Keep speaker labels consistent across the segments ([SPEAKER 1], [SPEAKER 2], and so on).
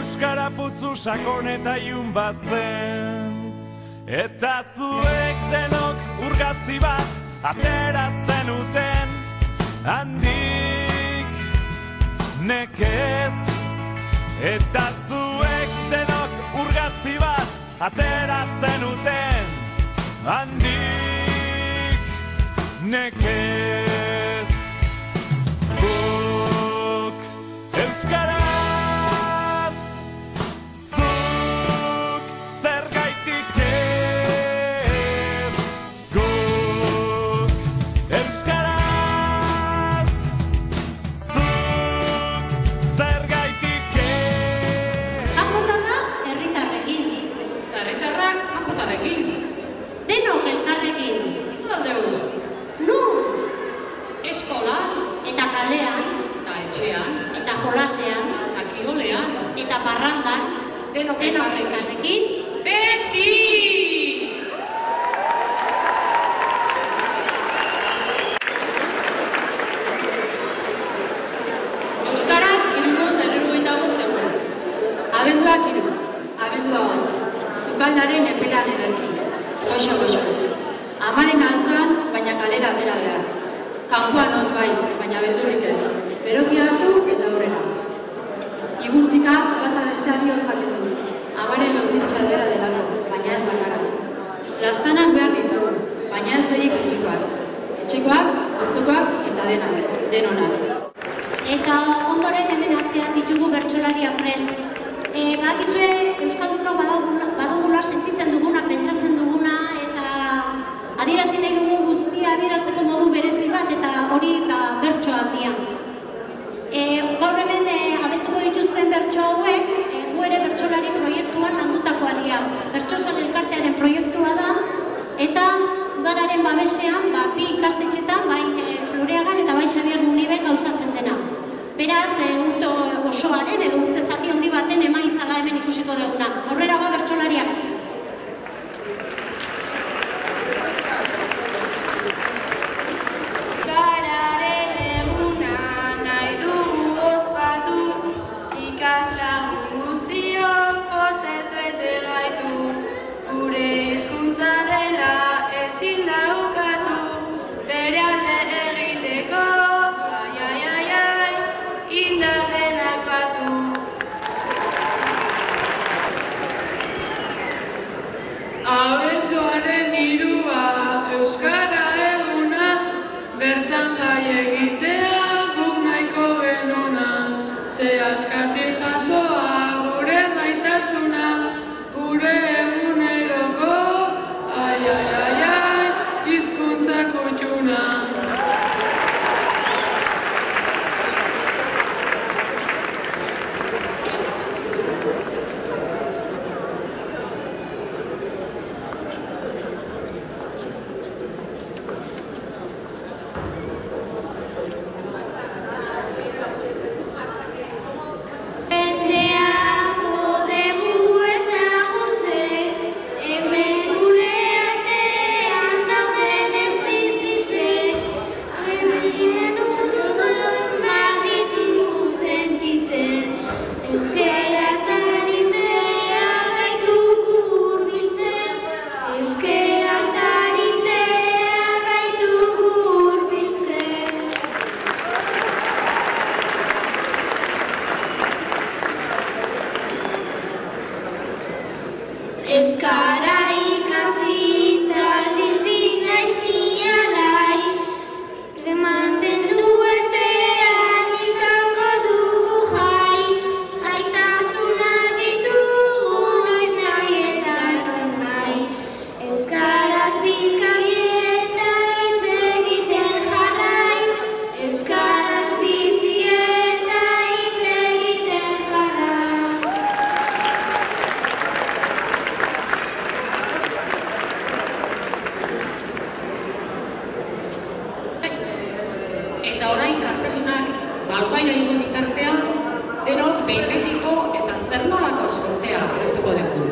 [SPEAKER 1] Euskara putzu sakon eta ilun bat zen, eta zuek denok urgazi bat atera zenuten, handik nekez. Eta zuek denok urgazi bat atera zenuten, handik nekez. Guk euskaraz, zuk zergaitik ez. Guk euskaraz, zuk zergaitik ez.
[SPEAKER 2] Kanpotarra herritarrekin.
[SPEAKER 3] Eta herritarrak kanpotarrekin.
[SPEAKER 2] Denok elkarrekin.
[SPEAKER 3] Aldeu.
[SPEAKER 2] Nun?
[SPEAKER 3] Eskolan,
[SPEAKER 2] Eta kalean,
[SPEAKER 3] eta etxean,
[SPEAKER 2] eta jolasean,
[SPEAKER 3] eta kirolean,
[SPEAKER 2] eta parrandan,
[SPEAKER 3] denok
[SPEAKER 2] elkarrekin.
[SPEAKER 3] Beti! Euskarak 365 egun. Abenduak 3, abendua 8, Zukaldaren epelan ederki. Goxo. Amaren altzoan, baina kalera atera behar. Kanpoan not bai, baina beldurrik ez. Beroki hartu eta aurrera. Igurtzika bata besteari hotzak edu. Amaren lozintxa dela delako, baina ez bakarra. Lastanak behar ditugu, baina ez horiek etxekoak. Etxekoak, auzokoak eta denonak.
[SPEAKER 2] Eta ondoren hemen atzean ditugu bertsolariak prest. Badakizue Euskaldunok badugula sentitzen duguna, pentsatzen duguna, eta adierazi nahi dugun guztia adierazteko modu berezi bat, eta hori bertsoak dira. Gaur hemen abestuko dituzten bertso hauek, gu ere bertsolari proiektuan landutakoa dira. Bertsosan elkartearen proiektua da, eta udalaren babesean, bi ikastetxetan, bai Floreagan eta bai Xabier Muniben gauzatzen dena. Beraz, urte osoaren edo urte zati handi baten emaitza da hemen ikusiko duguna. Aurrera ba bertsolariak.
[SPEAKER 4] Euskararen eguna nahi dugu ospatu, ikaslagun guztiok pozez bete gaitu. Gure hizkuntza dela ezin da ukatu, bere alde egiteko, ai, indar denak batu.
[SPEAKER 5] Abenduaren 3a Euskara eguna, bertan jai egitea guk nahiko genuna. Ze askati jasoa gure maitasuna, gure eguneroko, ai, hizkuntza kutxuna.
[SPEAKER 4] Jende asko dugu ezagutzen, hemen gure artean dauden ezizitzen. Herrien urudan baditugu sentitzen, euskaraz aritzea gaitugu hurbiltzen. Euskaraz aritzea gaitugu hurbiltzen. Euskara ikasi eta bizi naiz ni alai, mantendu ezean izango dugu jai, zaitasunak ditugu izagietan nahi. Euskaraz ikasi eta hitz egiten jarrai, euskaraz bizi eta hitz egiten jarrai.
[SPEAKER 3] Eta orain karpelunak balkoain egingo bitartean, denok behin betiko eta zer nolako sortea abestuko dugu.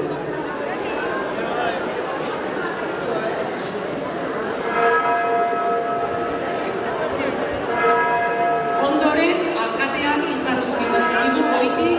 [SPEAKER 3] Ondoren, alkateak hitz batzuk egingo dizkigu goitik,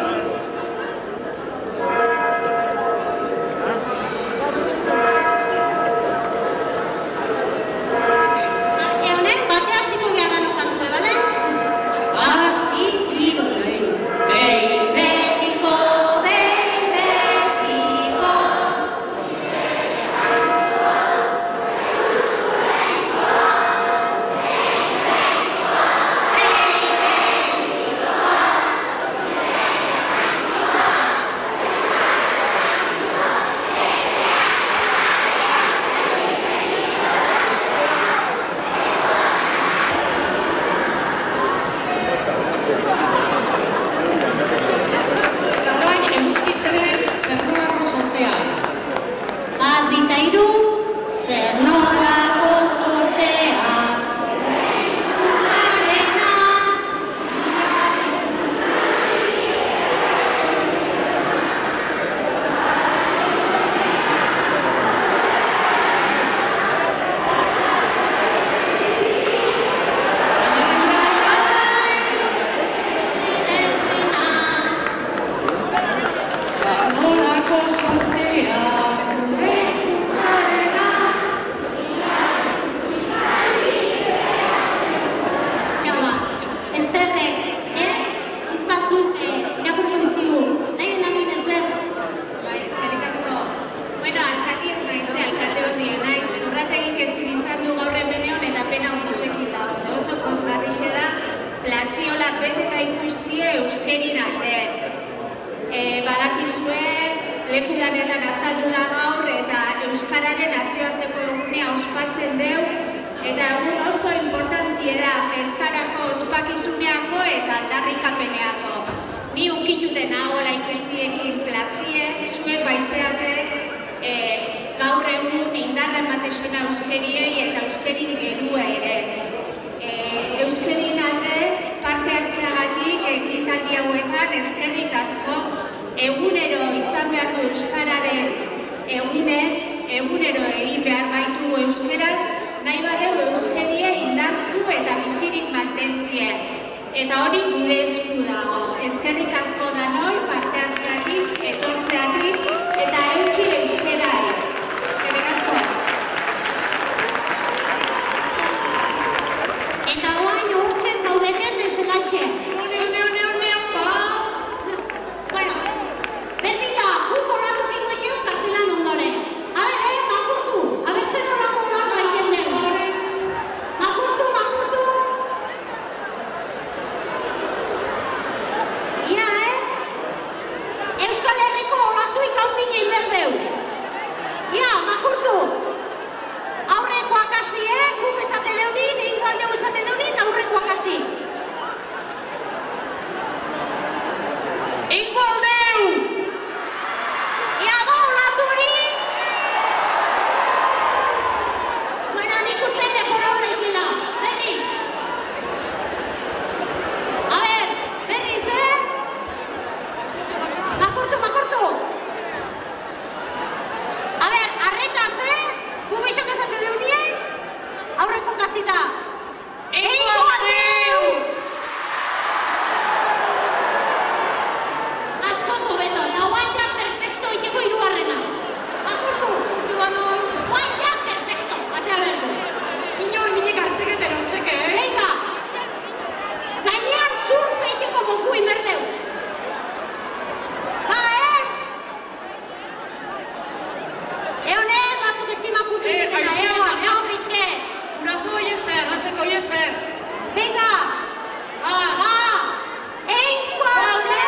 [SPEAKER 4] lekudanetan azaldu da gaur eta Euskararen nazioarteko egunea ospatzen deu eta egun oso importantie da festarako, ospakizuneako eta aldarrikapeneako. Ni unkituten nagoela ikustiekin plazie, zuek baizeate gaur egun indarren batezuen euskeriei eta euskerin gerua ere. Euskerin alde parte hartzeagatik ekitaldi hauetan eskerrik asko. Egunero izan beharko euskararen egunero egin behar baitu euskeraz, nahi badeu euskerie indartzu eta bizirik mantentzie. Eta hori gure esku dago. Eskerrik asko danoi parte hartzeatik, etortzeatik eta eutxi euskerai. Eskerrik asko.
[SPEAKER 2] Eta oain hortxe zaudeten bezalaxe. Bueno, berdin da, guk olatu kingo egin kartelan ondoren. Makurtu, zer olako olatu egin dugu. Makurtu. Ira, Euskal Herriko olatuik haupin egin berdeu. Ia, makurtu. Aurrekoak hasi, guk esate deunin, egin aldeu esate deunin, aurrekoak hasi. Ingo aldeu! Ia da olatu hori! Bueno, nik uste mejor hau lehikila. Berri! A ver, berriz, Makurtu! A ver, arretaz, gubixok esate deunien, aurreko kasita. Ingo aldeu! Asko zubeto, eta oain ja perfecto iteko hirugarrena. Makurtu! Oain ja perfecto, batea berdu.
[SPEAKER 5] Inor minik hartzeket erortzeke,
[SPEAKER 2] Venga! Gainean surfe iteko moku inberdeu. Ba, Eone, batzuk estima kurtu itekena, eon pixke.
[SPEAKER 5] Urazo hoi ezer, atzeko hoi ezer.
[SPEAKER 2] Venga! Einko aldeu!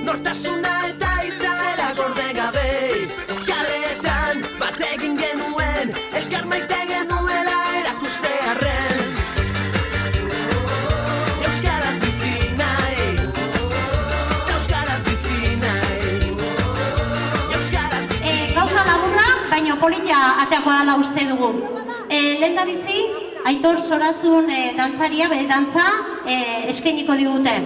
[SPEAKER 6] Nortasuna eta izaera gorde gabe, kaletan bat egin genuen, elkar maite genuela erakustearren. Euskaraz bizi nahi, euskaraz bizi nahi, euskaraz bizi nahi.
[SPEAKER 2] Gauza laburra, baina politia ateakoa dela uste dugu. Lehendabizi, Aitor Sorazun dantzaria, bere dantza eskainiko digute.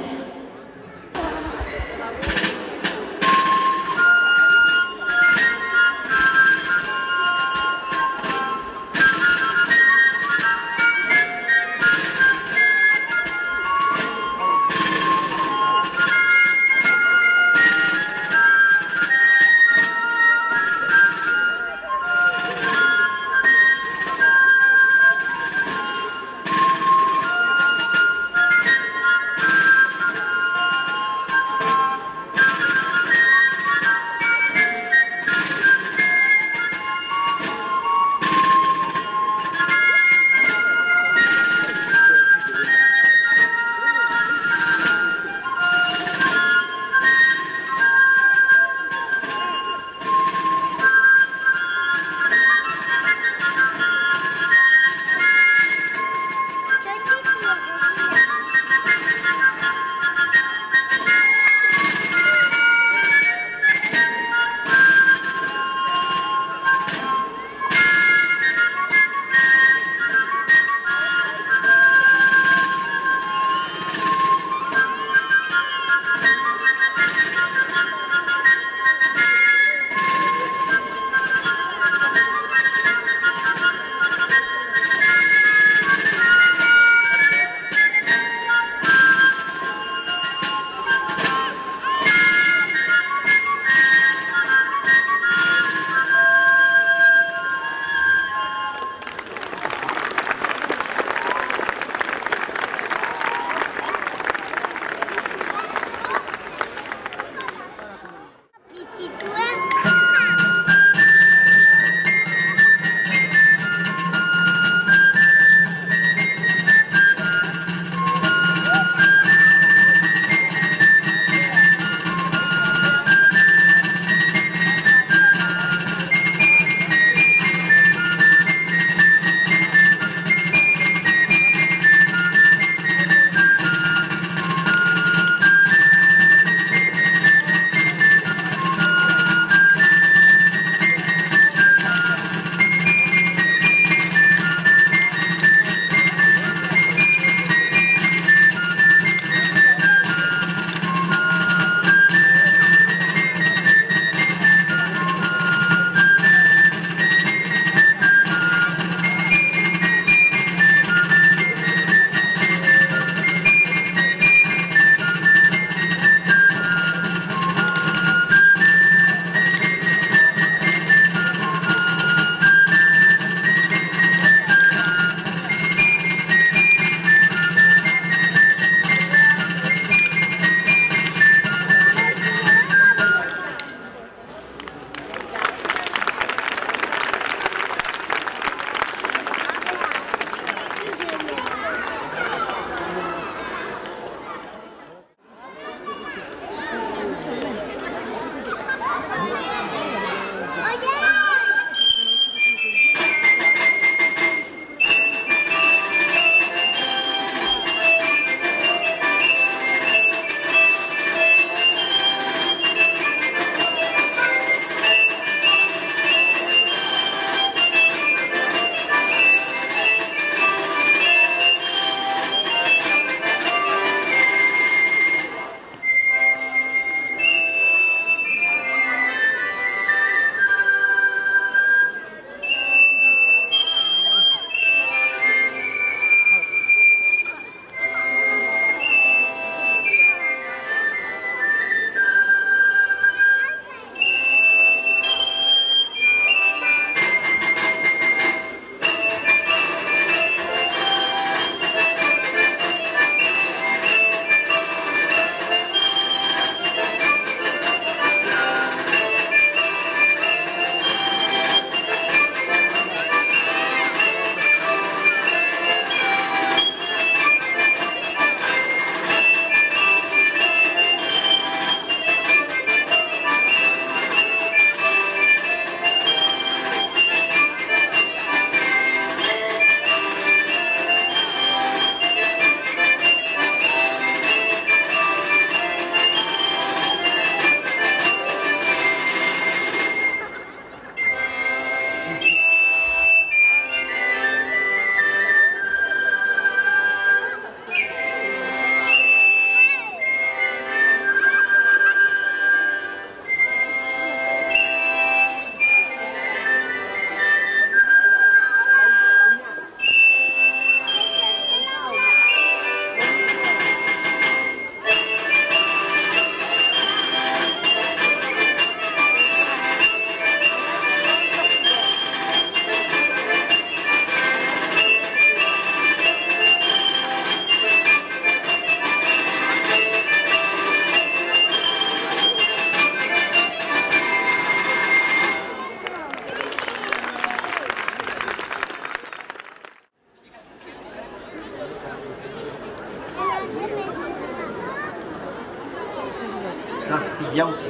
[SPEAKER 7] Zazpi jauzi.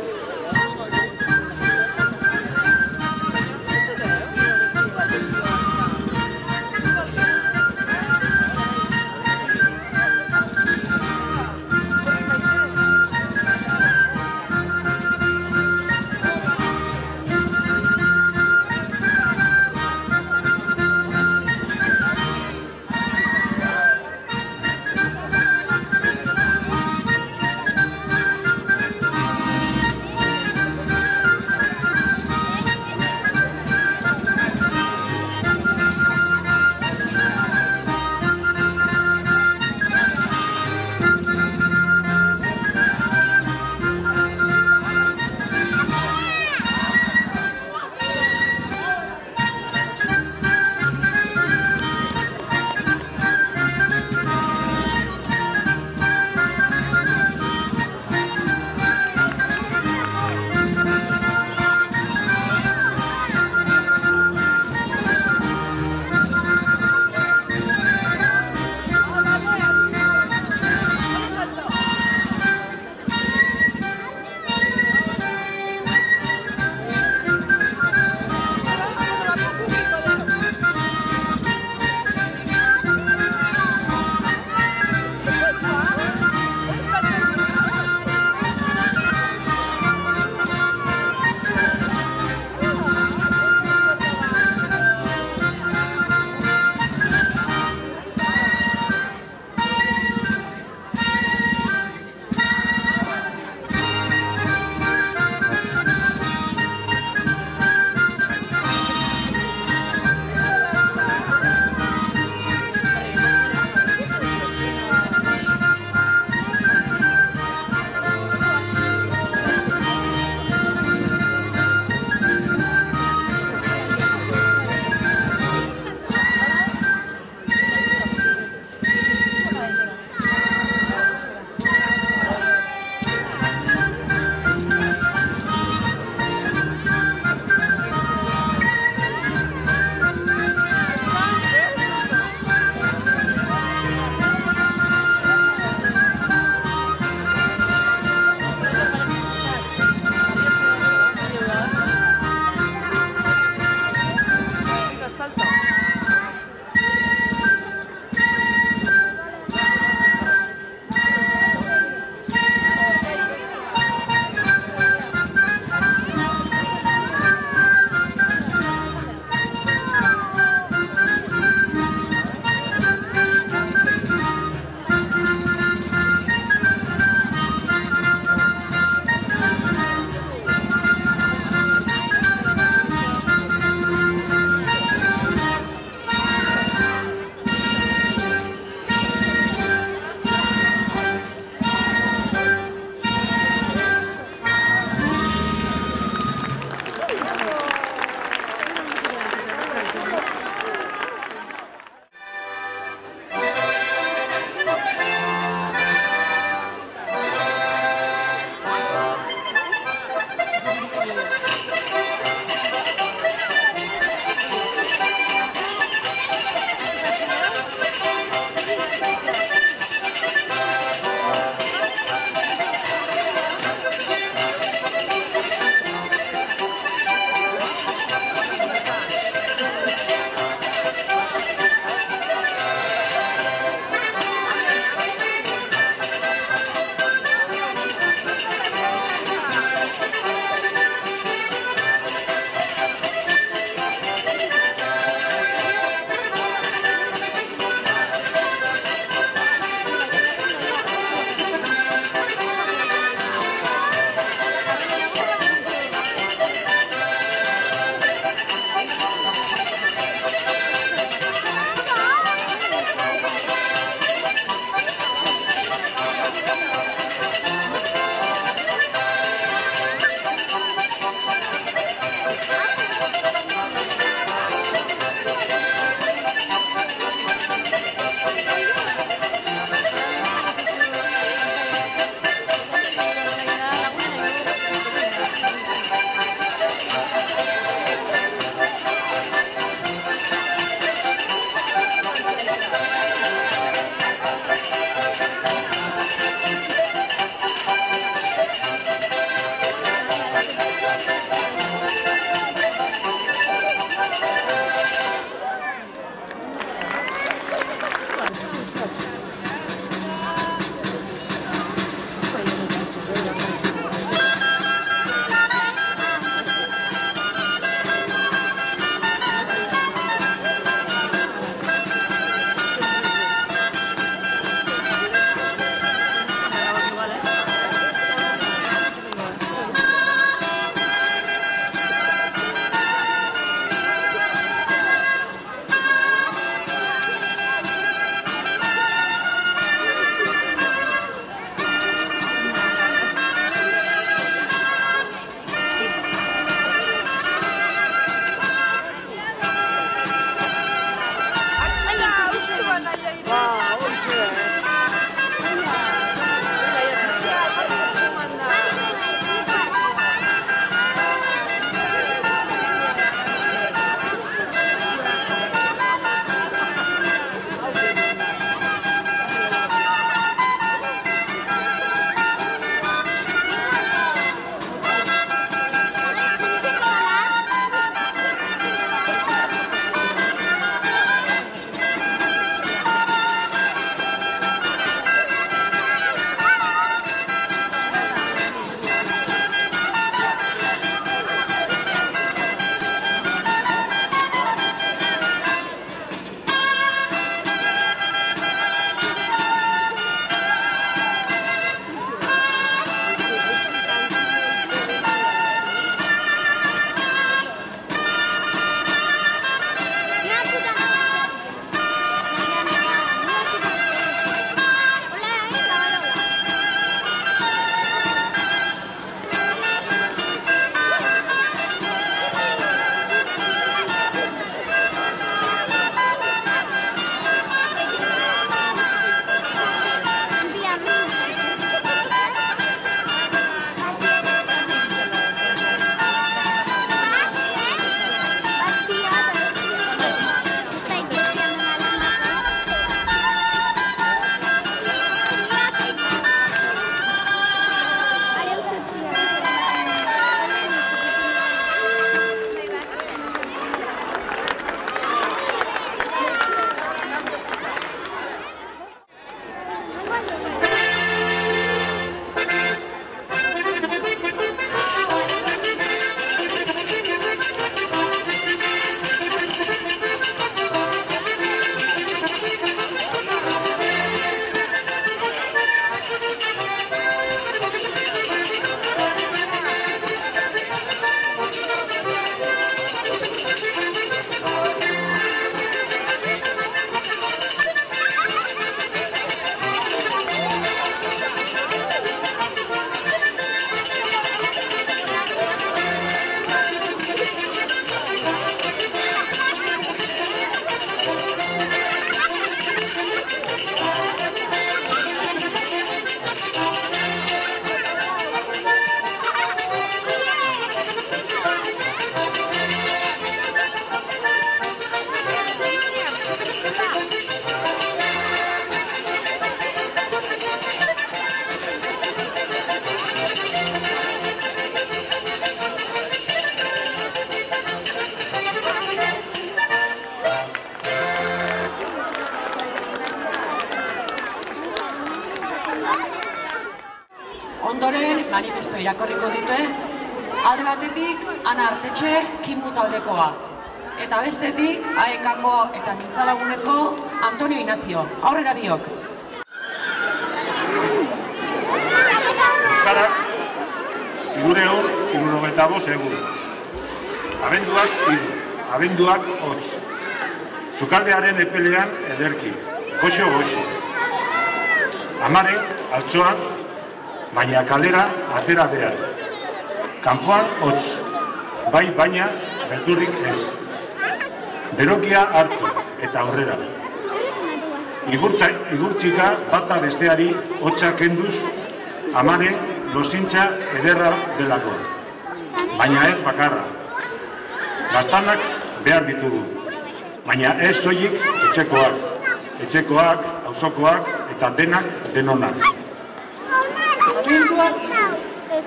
[SPEAKER 3] Ondoren manifesto irakorriko dute, alde batetik Ana Artetxe Kimu taldekoa, eta bestetik AEK-ko eta Mintzalaguneko Antonio Ignacio. Aurrera biok.
[SPEAKER 7] Euskarak 395 egun. Abenduak 3, abenduak 8. Sukaldearen epelean ederki, goxo-goxo. Amaren altzoan, baina kalera atera behar. Kanpoan hotz, bai baina beldurrik ez. Berokia hartu eta aurrera. Igurtzika bata besteari hotza kenduz, amaren lozintza ederra delako. Baina ez bakarra. Gaztanak behar ditugu. Baina ez soilik etxekoak. Etxekoak, auzokoak eta denak denonak.
[SPEAKER 8] Abenduak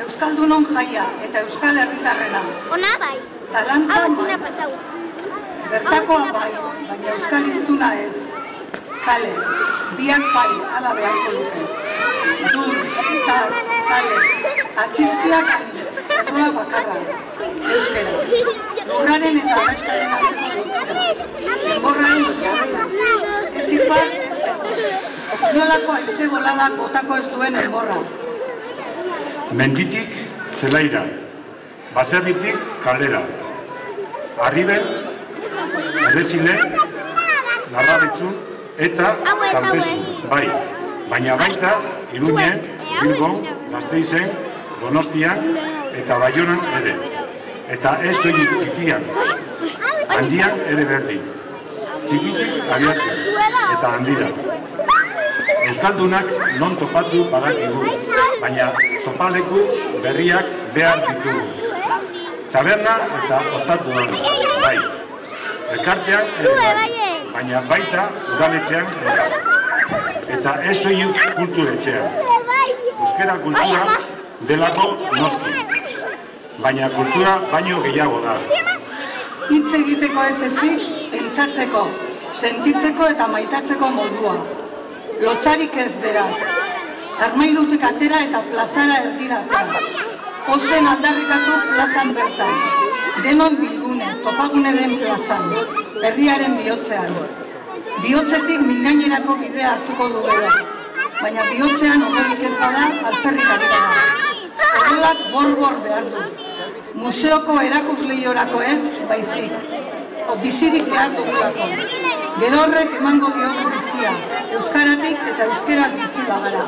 [SPEAKER 8] Euskaldunon jaia eta Euskal Herritarrena.
[SPEAKER 9] Ona bai.
[SPEAKER 8] Zalantzan bai. Bertakoa bai, baina Euskal hiztuna ez. Kale, biak pari, ala beharko luke. Dur, tar, zale, atxizkiak anitz, erroa bakarra. Euskera, lurraren eta alaskaren arteko lotura. Enborraren jarria. Ez ipar, ez ego. Nolako aize boladak botako ez duen enborra.
[SPEAKER 7] Menditik zelaira, baserritik kalera. Arriben, errezile, larrabetzun eta tarpezu, bai. Baina baita, Iruñen, Bilbon, Gasteizen, Donostian eta Baionan ere. Eta ez soilik txikian, handian ere berdin. Txikitik abiatu eta handira. Euskaldunak non topatu badakigu, baina topaleku berriak behar ditugu. Taberna eta ostatuan, bai. Elkartean ere bai, baina baita udaletxean ere. Eta ez soilik kulturetxean. Euskara kultura delako noski, baina kultura baino gehiago da.
[SPEAKER 8] Hitz egiteko ez ezik, pentsatzeko, sentitzeko eta maitatzeko modua. Lotzarik ez beraz. Armairutik atera eta plazara erdira atera. Ozen aldarrikatu plazan bertan. Denon bilgune, topagune den plazan. Herriaren bihotzean. Bihotzetik mingainerako bidea hartuko du gero. Baina bihotzean ogorik ez bada, alferrik ari gara. Horrelak bor-bor behar du. Museoko erakusleiorako ez, baizik. Bizirik behar dugulako. Gero horrek emango diogu bizia, euskaratik eta euskeraz bizi bagara.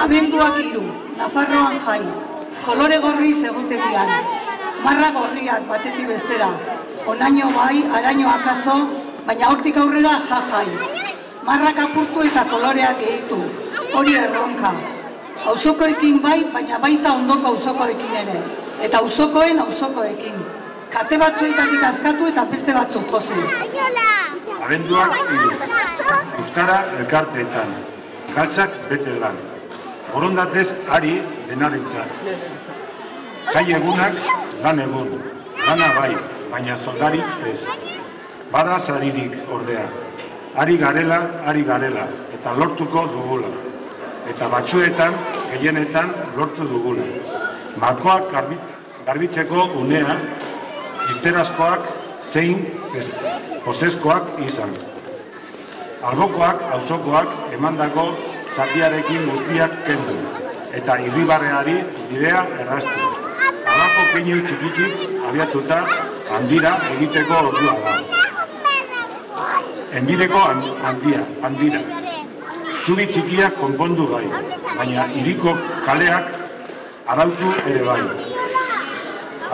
[SPEAKER 8] Abenduak 3, Nafarroan jai, kolore gorriz egutegian, marra gorriak batetik bestera, onaino bai, araño akaso, baina hortik aurrera jai. Marrak apurtu eta koloreak gehitu, hori erronka. Auzokoekin bai, baina baita ondoko auzokoekin ere, eta auzokoen auzokoekin. Kate batzuetatik askatu eta beste batzuk josi.
[SPEAKER 7] Abenduak 3, euskara elkarteetan, galtzak bete lan. Borondatez ari denarentzat. Jai egunak lan egun, lana bai, baina soldarik ez. Bada saririk ordea. ari garela, eta lortuko dugula. Eta batzuetan, gehienetan, lortu dugula. Malkoak garbitzeko unea, txisterazkoak zein poseskoak izan. Albokoak, auzokoak, emandako zatiarekin guztiak kendu, eta irribarreari bidea erraztu. Alako keinu txikitik abiatuta handira egiteko ordua da. Enbideko handira. Zubi txikiak konpondu bai, baina hiriko kaleak arautu ere bai.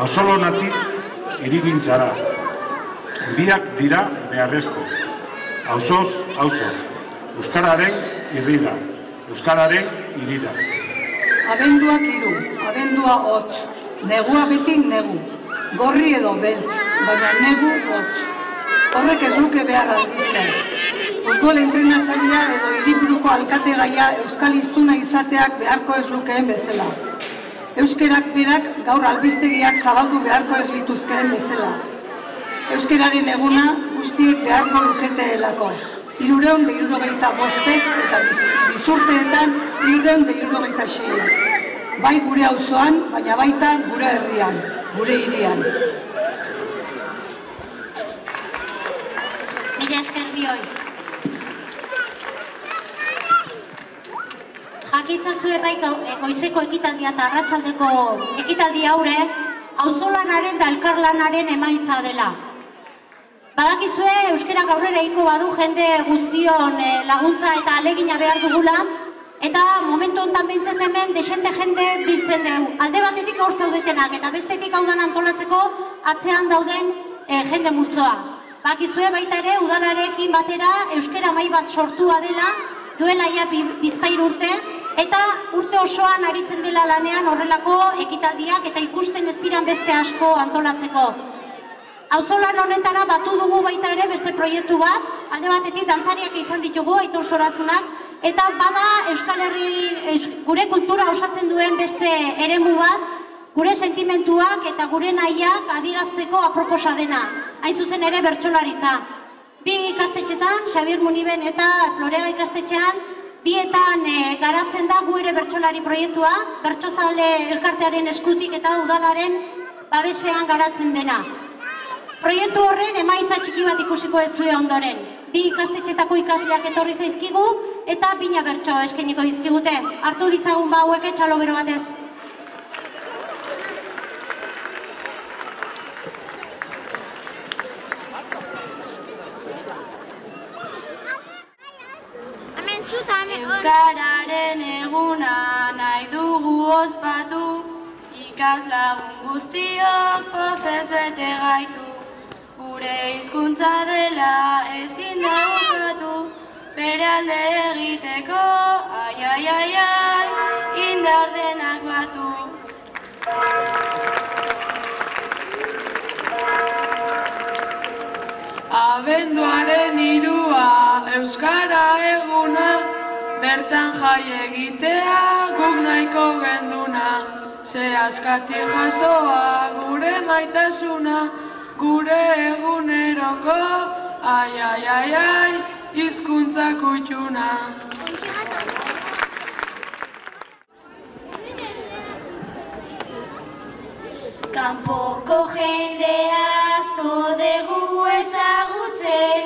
[SPEAKER 7] Auzolonatik hirigintzara. Biak dira beharrezko. Auzoz, euskararen irrira, euskararen irira.
[SPEAKER 8] Abenduak 3, abendua hotz, negua beti negu, gorri edo beltz, baina negu hotz. Horrek ez luke behar albizten. Futbol entrenatzailea edo hiriburuko alkategaia euskal hiztuna izateak beharko ez lukeen bezala. Euskerak berak gaur albistegiak zabaldu beharko ez lituzkeen bezala. Euskeraren eguna guztiek beharko luketeelako. 365 eta bizurteetan 366. Bai gure auzoan, baina baita gure herrian, gure hirian.
[SPEAKER 2] Mila esker bioi. Jakitzazue bai goizeko ekitaldia eta arratsaldeko ekitaldi haure auzolanaren eta elkarlanaren emaitza dela. Badakizue euskarak aurrera egingo badu jende guztion laguntza eta alegina behar dugula, eta momentu honetan behintzen hemen desente jende biltzen dugu. Alde batetik hor zaudetenak eta bestetik hau dan antolatzeko atzean dauden jende multzoa. Bakizue baita ere udalarekin batera euskara mai bat sortua dela, duela ja bizpahiru urte, eta urte osoan aritzen dela lanean horrelako ekitaldiak eta ikusten ez diran beste asko antolatzeko. Auzolan honetara batu dugu baita ere beste proiektu bat, alde batetik dantzariak izan ditugu, Aitor Sorazunak, eta bada Euskal Herri gure kultura osatzen duen beste eremu bat, gure sentimentuak eta gure nahiak adierazteko aproposa dena, hain zuzen ere bertsolaritza. Bi ikastetxetan, Xabier Muniben eta Florega ikastetxean, bietan garatzen da gu ere bertsolari proiektua, Bertsozale elkartearen eskutik eta udalaren babesean garatzen dena. Proiektu horren emaitza txiki bat ikusiko ezue ondoren. Bi ikastetxetako ikasleak etorri zaizkigu eta bina bertso eskainiko dizkigute. Hartu ditzagun ba hauek txalo bero batez.
[SPEAKER 9] Euskararen eguna nahi dugu ospatu, ikaslagun guztiok pozez bete gaitu. Gure hizkuntza dela ezin da ukatu, bere alde egiteko, ai, ai, ai, ai, indar denak batu.
[SPEAKER 10] Abenduaren 3 euskara eguna, bertan jai egitea guk nahiko genduna. Ze askati jasoa gure maitasuna, gure eguneroko, ai, ai, ai, ai, hizkuntza kutxuna.
[SPEAKER 4] Kanpoko jende asko dugu ezagutzen,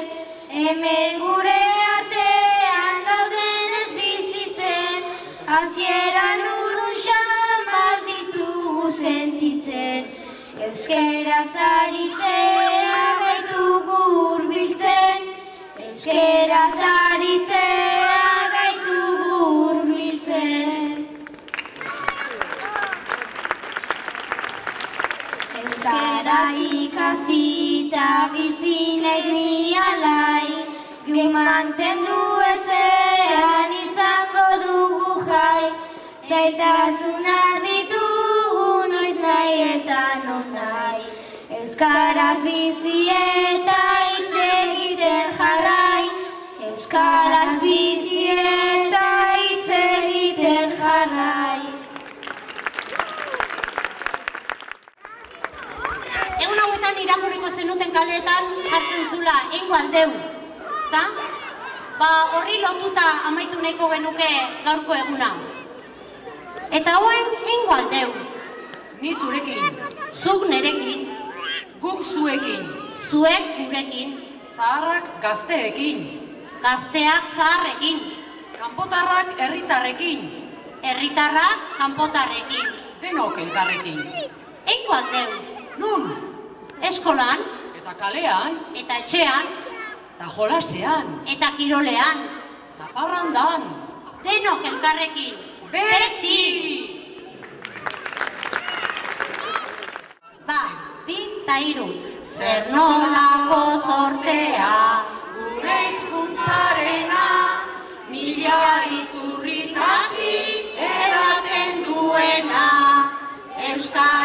[SPEAKER 4] hemen gure artean dauden ez bizitzen, hasieran urrun xamar ditugu sentitzen, euskeraz aritzea gaitugu hurbiltzen, euskeraz aritzea gaitugu hurbiltzen. Euskaraz ikasi eta bizinek ni alai, guk mantendu ezean izango dugu jai, zailtasunak ditugu noiz nahi eta non nahi. Euskaraz bizi eta hitz egiten jarrai, euskaraz bizi eta hitz egiten jarrai.
[SPEAKER 2] Egun hauetan irakurriko zenuten kaleetan jartzen zula, eingo aldeu, ezta? Horri lotuta amaitu nahiko genuke gaurko eguna. Eta hoen eingo aldeu.
[SPEAKER 3] Ni zurekin.
[SPEAKER 2] Zuk nerekin.
[SPEAKER 3] Guk zuekin.
[SPEAKER 2] Zuek gurekin.
[SPEAKER 3] Zaharrak gazteekin.
[SPEAKER 2] Gazteak zaharrekin.
[SPEAKER 3] Kanpotarrak herritarrekin.
[SPEAKER 2] Herritarrak kanpotarrekin.
[SPEAKER 3] Denok elkarrekin.
[SPEAKER 2] Eingo aldeu.
[SPEAKER 3] Nun?
[SPEAKER 2] Eskolan.
[SPEAKER 3] Eta kalean.
[SPEAKER 2] Eta etxean.
[SPEAKER 3] Eta jolasean.
[SPEAKER 2] Eta kirolean.
[SPEAKER 3] Eta parrandan.
[SPEAKER 2] Denok elkarrekin. Beti! Bi eta hiru. Zer nolako zortea,
[SPEAKER 3] gure hizkuntzarena, mila iturritatik edaten duena,
[SPEAKER 2] Euskal